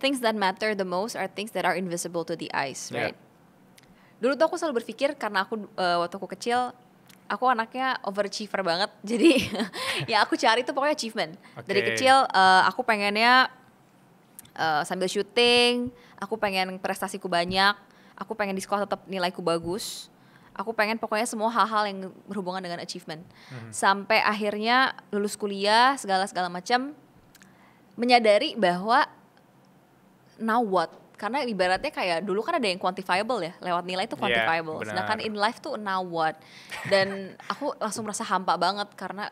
things that matter the most are things that are invisible to the eyes, right? Dulu tuh aku selalu berpikir karena aku waktu aku kecil, aku anaknya overachiever banget. Jadi ya aku cari tuh pokoknya achievement. Dari kecil aku pengennya sambil syuting, aku pengen prestasiku banyak, aku pengen di sekolah tetap nilaiku bagus. Aku pengen pokoknya semua hal-hal yang berhubungan dengan achievement. Sampai akhirnya lulus kuliah segala macam, menyadari bahwa now what? Karena ibaratnya kayak dulu kan ada yang quantifiable ya, lewat nilai itu quantifiable. Sedangkan in life tuh now what? Dan aku langsung merasa hampa banget karena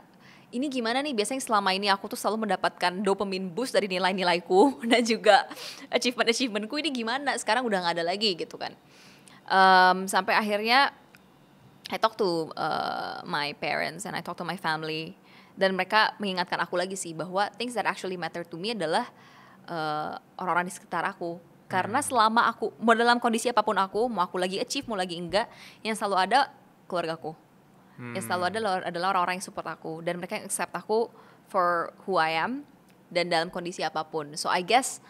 ini gimana nih, biasanya selama ini aku tuh selalu mendapatkan dopamine boost dari nilai-nilaiku dan juga achievementku, ini gimana? Sekarang udah gak ada lagi gitu kan. Sampai akhirnya I talk to my parents and I talk to my family, dan mereka mengingatkan aku lagi sih bahwa things that actually matter to me adalah orang-orang di sekitar aku. Karena selama aku mau dalam kondisi apapun aku, mau aku lagi achieve, mau lagi enggak, yang selalu ada keluargaku. Yang selalu ada adalah orang-orang yang support aku, dan mereka yang accept aku for who I am dan dalam kondisi apapun. So I guess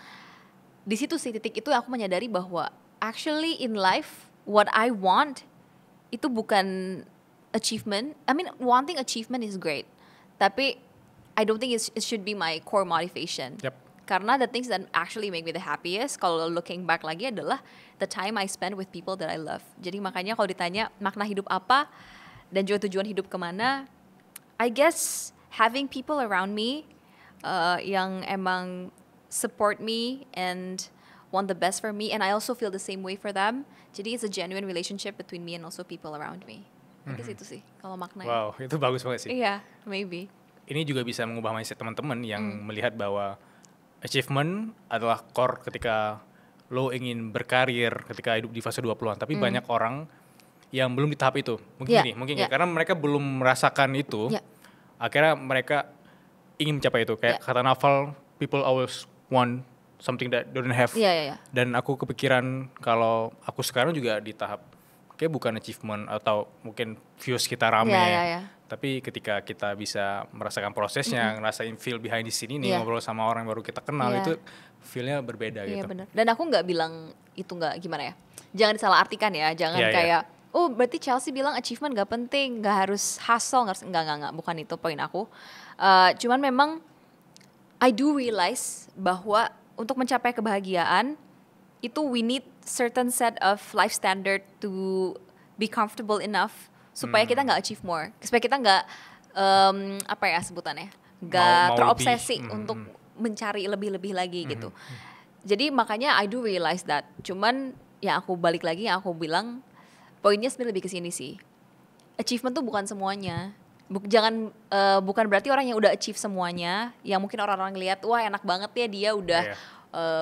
di situ sih titik itu aku menyadari bahwa actually in life what I want itu bukan achievement. I mean, wanting achievement is great, tapi I don't think it should be my core motivation. Karena the things that actually make me the happiest, kalau looking back lagi, adalah the time I spend with people that I love. Jadi makanya kalau ditanya makna hidup apa dan juga tujuan hidup kemana, I guess having people around me yang emang support me and want the best for me, and I also feel the same way for them. Jadi it's a genuine relationship between me and also people around me. I guess itu sih kalau maknanya. Wow, itu bagus banget sih. Iya, maybe. Ini juga bisa mengubah mindset teman-teman yang melihat bahwa achievement adalah core ketika lo ingin berkarir, ketika hidup di fase 20-an. Tapi banyak orang yang belum di tahap itu. Mungkin karena mereka belum merasakan itu. Akhirnya mereka ingin mencapai itu. Kayak kata Naval, people always want something that don't have. Dan aku kepikiran kalau aku sekarang juga di tahap kayak bukan achievement atau mungkin views kita rame. Tapi ketika kita bisa merasakan prosesnya, ngerasain feel behind the scene ini, ngobrol sama orang baru kita kenal, itu feel-nya berbeda gitu. Bener. Dan aku nggak bilang itu nggak gimana ya, jangan disalah artikan ya, jangan kayak oh berarti Chelsea bilang achievement nggak penting, nggak harus hustle, nggak, bukan itu poin aku. Cuman memang I do realize bahwa untuk mencapai kebahagiaan itu we need certain set of life standard to be comfortable enough supaya kita nggak achieve more, supaya kita nggak apa ya sebutannya, nggak terobsesi untuk mencari lebih lagi gitu. Jadi makanya I do realize that. Cuman yang aku balik lagi, yang aku bilang poinnya sebenarnya lebih ke sini sih. Achievement tuh bukan semuanya. Bukan berarti orang yang udah achieve semuanya, yang mungkin orang-orang ngelihat wah enak banget ya dia udah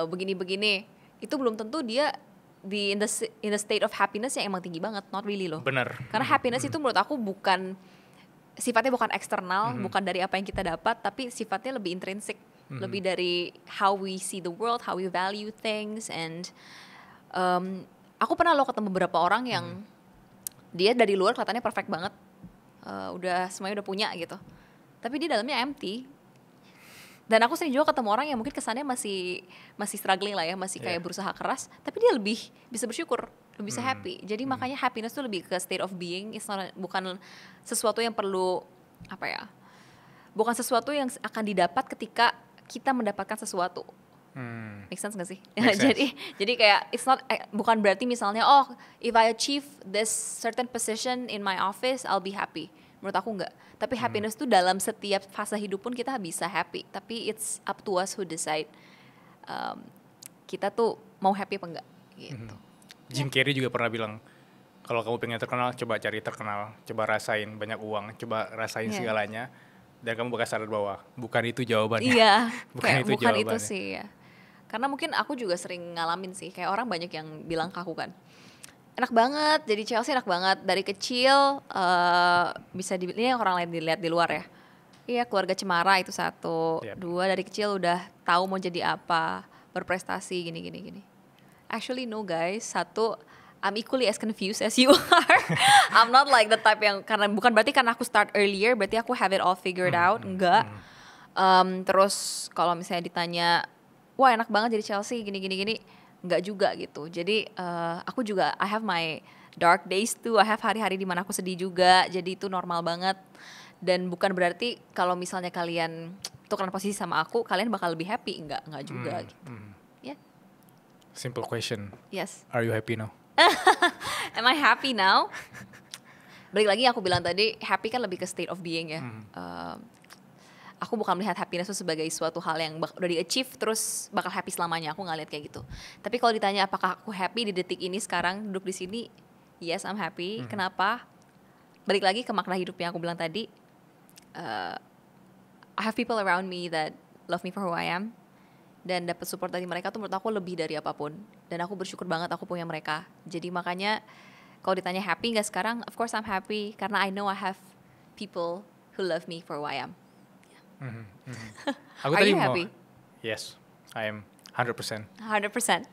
begini-begini, itu belum tentu dia in the state of happiness yang emang tinggi banget. Not really loh. Benar. Karena happiness itu menurut aku sifatnya bukan eksternal, bukan dari apa yang kita dapat, tapi sifatnya lebih intrinsik, lebih dari how we see the world, how we value things. And aku pernah ketemu beberapa orang yang dia dari luar kelihatannya perfect banget, semuanya udah punya gitu, tapi dia dalamnya empty. Dan aku sering juga ketemu orang yang mungkin kesannya masih struggling lah ya, masih kayak berusaha keras, tapi dia lebih bisa bersyukur, lebih bisa happy. Jadi makanya happiness tuh lebih ke state of being, bukan sesuatu yang perlu bukan sesuatu yang akan didapat ketika kita mendapatkan sesuatu. Make sense gak sih? Jadi kayak it's not, bukan berarti misalnya if I achieve this certain position in my office I'll be happy. Menurut aku enggak. Tapi happiness tuh dalam setiap fase hidup pun kita bisa happy. Tapi it's up to us who decide kita tuh mau happy apa enggak gitu. Jim Carrey juga pernah bilang, kalau kamu pengen terkenal, coba cari terkenal, coba rasain banyak uang, coba rasain segalanya, dan kamu bakal sadar bahwa bukan itu jawabannya. Iya, bukan itu sih ya. Karena mungkin aku juga sering ngalamin sih, kayak orang banyak yang bilang ke aku kan, enak banget, jadi Chelsea enak banget. Dari kecil bisa ini orang lain dilihat di luar ya. Iya, keluarga cemara itu satu. Dua, dari kecil udah tahu mau jadi apa, berprestasi gini. Actually no guys, satu, I'm equally as confused as you are. I'm not like the type yang, karena bukan berarti karena aku start earlier berarti aku have it all figured out, enggak. Terus kalau misalnya ditanya wah enak banget jadi Chelsea gini, nggak juga gitu. Jadi aku juga I have my dark days too, I have hari-hari di mana aku sedih juga, jadi itu normal banget. Dan bukan berarti kalau misalnya kalian tukeran posisi sama aku, kalian bakal lebih happy, enggak juga gitu. Yeah. Simple question. Yes. Are you happy now? Am I happy now? Balik lagi aku bilang tadi, happy kan lebih ke state of being ya. Aku bukan melihat happiness itu sebagai suatu hal yang udah di-achieve terus bakal happy selamanya. Aku nggak lihat kayak gitu. Tapi kalau ditanya apakah aku happy di detik ini sekarang duduk di sini, yes, I'm happy. Kenapa? Balik lagi ke makna hidup yang aku bilang tadi. I have people around me that love me for who I am. Dan dapat support dari mereka tuh menurut aku lebih dari apapun. Dan aku bersyukur banget aku punya mereka. Jadi makanya kalau ditanya happy nggak sekarang, of course I'm happy karena I know I have people who love me for who I am. Aku Are tadi you happy? Yes, I am 100%. 100%.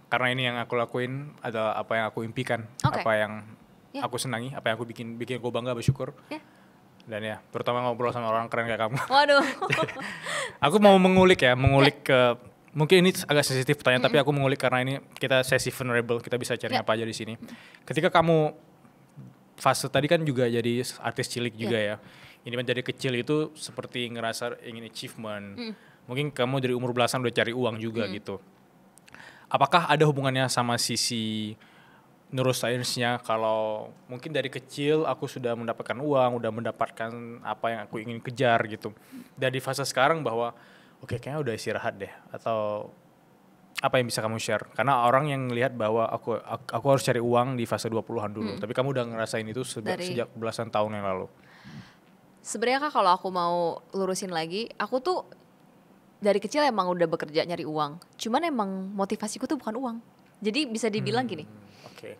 Karena ini yang aku lakuin adalah apa yang aku impikan, Okay. apa yang aku senangi, apa yang aku bikin gue bangga, bersyukur. Yeah. Dan ya, terutama ngobrol sama orang keren kayak kamu. Waduh. Aku mau mengulik ke mungkin ini agak sensitif pertanyaan, tapi aku mengulik karena ini kita sesi vulnerable, kita bisa cari apa aja di sini. Ketika kamu fase tadi kan juga jadi artis cilik juga ya. Ini menjadi kecil itu seperti ngerasa ingin achievement. Mungkin kamu dari umur belasan udah cari uang juga gitu. Apakah ada hubungannya sama sisi neuroscience-nya, kalau mungkin dari kecil aku sudah mendapatkan uang, udah mendapatkan apa yang aku ingin kejar gitu. Dan di fase sekarang bahwa oke, kayaknya udah istirahat deh, atau apa yang bisa kamu share? Karena orang yang lihat bahwa aku harus cari uang di fase 20-an dulu. Tapi kamu udah ngerasain itu sejak belasan tahun yang lalu. Sebenarnya Kak, kalau aku mau lurusin lagi, aku tuh dari kecil emang udah bekerja nyari uang. Cuman emang motivasiku tuh bukan uang. Jadi bisa dibilang gini. Oke.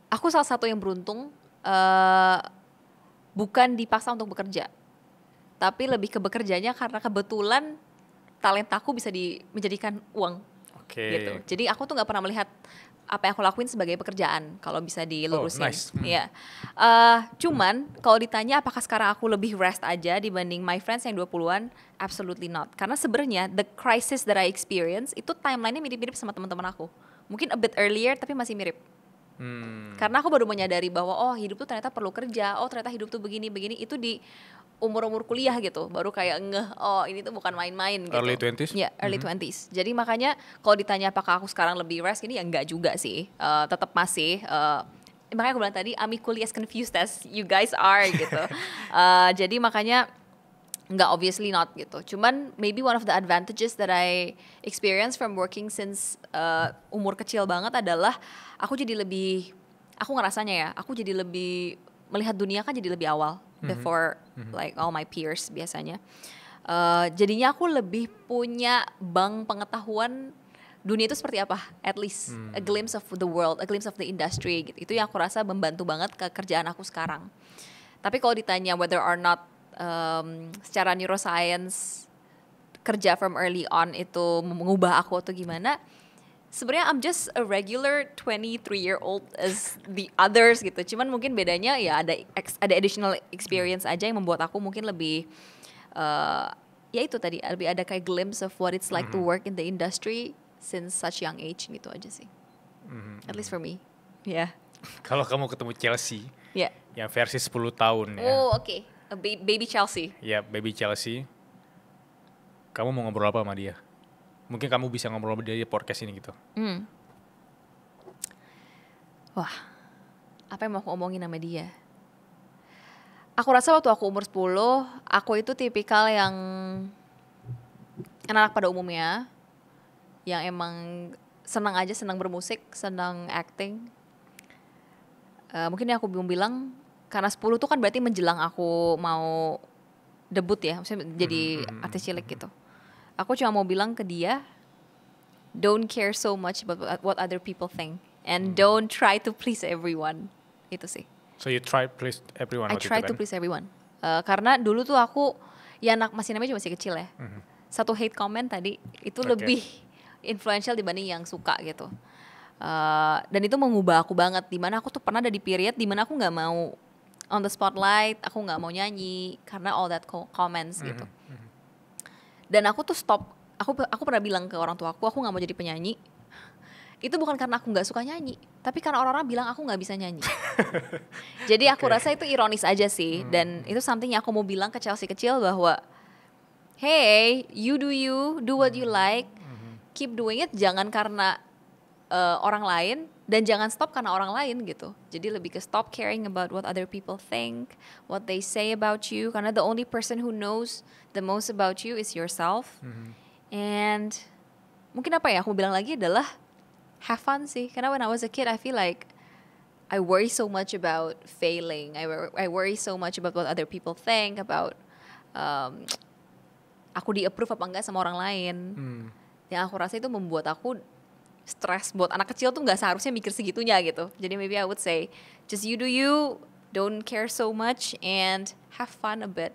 Aku salah satu yang beruntung, bukan dipaksa untuk bekerja, tapi lebih ke bekerjanya karena kebetulan talentaku bisa menjadikan uang. Gitu. Jadi aku tuh nggak pernah melihat apa yang aku lakuin sebagai pekerjaan, kalau bisa dilurusin. Nice. Ya. Cuman kalau ditanya apakah sekarang aku lebih rest aja dibanding my friends yang 20-an, absolutely not. Karena sebenarnya the crisis that I experience itu timeline-nya mirip-mirip sama teman-teman aku. Mungkin a bit earlier tapi masih mirip. Karena aku baru menyadari bahwa hidup tuh ternyata perlu kerja, ternyata hidup tuh begini itu di umur-umur kuliah gitu, baru kayak ini tuh bukan main-main gitu. Early 20s? Ya, early 20s. Jadi makanya kalau ditanya apakah aku sekarang lebih rest, ini ya enggak juga sih. Tetap masih. Makanya aku bilang tadi, I'm equally as confused as you guys are gitu. Jadi makanya enggak, obviously not gitu. Cuman maybe one of the advantages that I experience from working since umur kecil banget adalah aku ngerasanya aku jadi lebih melihat dunia kan jadi lebih awal before like all my peers biasanya. Jadinya aku lebih punya bank pengetahuan dunia itu seperti apa, at least a glimpse of the world, a glimpse of the industry gitu. Itu yang aku rasa membantu banget ke kerjaan aku sekarang. Tapi kalau ditanya whether or not secara neuroscience kerja from early on itu mengubah aku atau gimana, sebenarnya I'm just a regular 23-year-old as the others gitu. Cuman mungkin bedanya ya ada additional experience aja yang membuat aku mungkin lebih ya itu tadi, lebih ada kayak glimpse of what it's like to work in the industry since such young age gitu aja sih. At least for me. Yeah. Kalau kamu ketemu Chelsea yang versi 10 tahun ya. Oh, oke. Baby Chelsea. Ya, baby Chelsea. Kamu mau ngobrol apa sama dia? Mungkin kamu bisa ngobrol sama dia di podcast ini gitu. Wah, apa yang mau aku omongin sama dia? Aku rasa waktu aku umur 10, aku itu tipikal yang anak-anak pada umumnya, yang emang senang bermusik, senang acting. Mungkin yang aku belum bilang, karena 10 tuh kan berarti menjelang aku mau debut ya, maksudnya jadi artis cilik gitu. Aku cuma mau bilang ke dia, don't care so much about what other people think, and don't try to please everyone. Itu sih. So you try to please everyone. I try to please everyone. Karena dulu tuh aku, ya namanya masih kecil ya. Satu hate comment tadi itu lebih influential dibanding yang suka gitu. Dan itu mengubah aku banget. Dimana aku tuh pernah ada di period dimana aku nggak mau on the spotlight, aku nggak mau nyanyi karena all that comments gitu. Dan aku tuh stop aku pernah bilang ke orang tua aku nggak mau jadi penyanyi. Itu bukan karena aku nggak suka nyanyi, tapi karena orang-orang bilang aku nggak bisa nyanyi. Jadi aku rasa itu ironis aja sih, dan itu something yang aku mau bilang ke Chelsea kecil bahwa, hey, you, do what you like, keep doing it, jangan karena orang lain, dan jangan stop karena orang lain gitu. Jadi lebih ke stop caring about what other people think, what they say about you, karena the only person who knows the most about you is yourself. And mungkin apa ya aku bilang lagi adalah have fun sih, karena when I was a kid I feel like I worry so much about failing. I worry so much about what other people think about aku di-approve apa enggak sama orang lain. Yang aku rasa itu membuat aku stres. Buat anak kecil tuh nggak seharusnya mikir segitunya gitu. Jadi maybe I would say just you do you, don't care so much and have fun a bit.